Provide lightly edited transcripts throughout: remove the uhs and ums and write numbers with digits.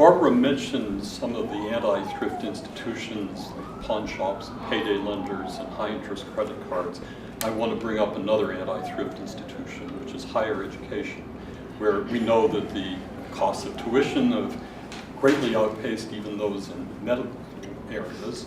Barbara mentioned some of the anti-thrift institutions, like pawn shops, payday lenders, and high-interest credit cards. I want to bring up another anti-thrift institution, which is higher education, where we know that the costs of tuition have greatly outpaced even those in medical areas.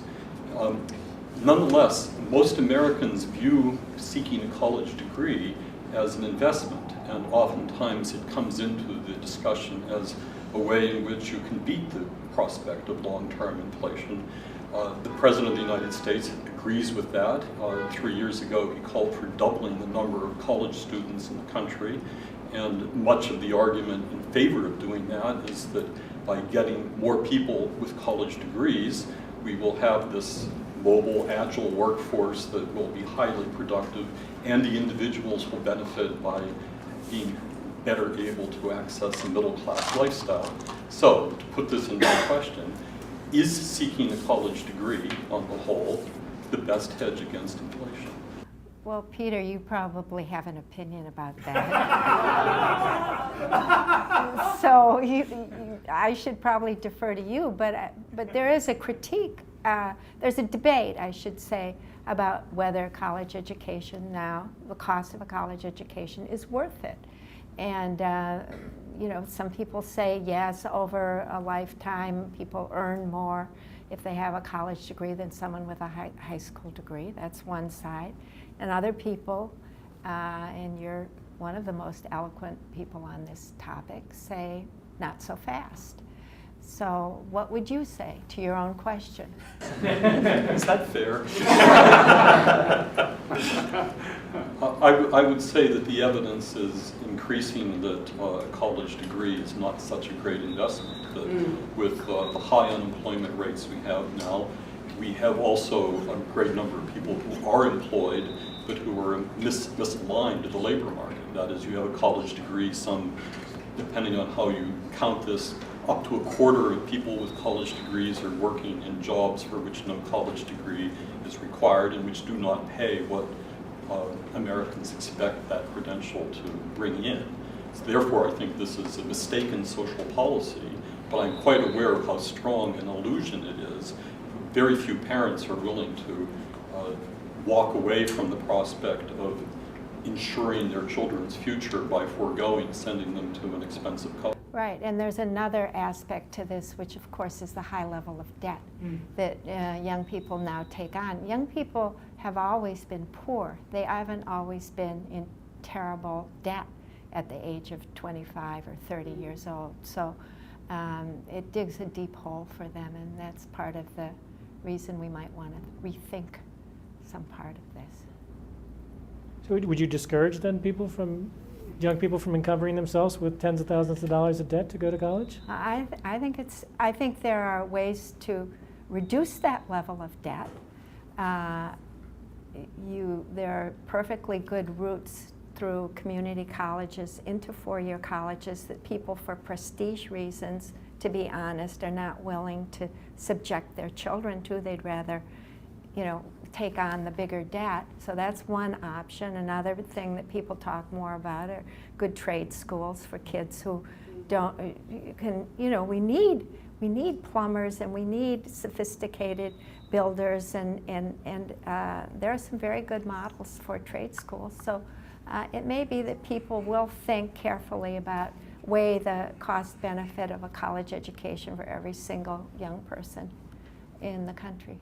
Nonetheless, most Americans view seeking a college degree as an investment, and oftentimes it comes into the discussion as a way in which you can beat the prospect of long-term inflation. The President of the United States agrees with that. 3 years ago, he called for doubling the number of college students in the country, and much of the argument in favor of doing that is that by getting more people with college degrees, we will have this mobile, agile workforce that will be highly productive, and the individuals will benefit by being better able to access a middle-class lifestyle. So, to put this into question, is seeking a college degree, on the whole, the best hedge against inflation? Well, Peter, you probably have an opinion about that. So I should probably defer to you, but there is a critique, there's a debate, I should say, about whether college education now, the cost of a college education, is worth it. And you know, some people say yes, over a lifetime people earn more if they have a college degree than someone with a high school degree. That's one side. And other people, and you're one of the most eloquent people on this topic, say not so fast. So what would you say to your own question? Is that fair? I would say that the evidence is increasing that a college degree is not such a great investment. That with the high unemployment rates we have now, we have also a great number of people who are employed but who are misaligned to the labor market. That is, you have a college degree, some, depending on how you count this, up to a quarter of people with college degrees are working in jobs for which no college degree is required and which do not pay what Americans expect that credential to bring in. So therefore, I think this is a mistaken social policy, but I'm quite aware of how strong an illusion it is. Very few parents are willing to walk away from the prospect of ensuring their children's future by foregoing sending them to an expensive college. Right, and there's another aspect to this, which of course is the high level of debt that young people now take on. Young people have always been poor. They haven't always been in terrible debt at the age of 25 or 30 years old. So it digs a deep hole for them, and that's part of the reason we might want to rethink some part of this. So would you discourage then young people from encumbering themselves with tens of thousands of dollars of debt to go to college? I think there are ways to reduce that level of debt. There are perfectly good routes through community colleges into four-year colleges that people, for prestige reasons, to be honest, are not willing to subject their children to. They'd rather, you know, take on the bigger debt. So that's one option. Another thing that people talk more about are good trade schools for kids who we need plumbers and we need sophisticated builders, and there are some very good models for trade schools. So it may be that people will think carefully about weigh the cost benefit of a college education for every single young person in the country.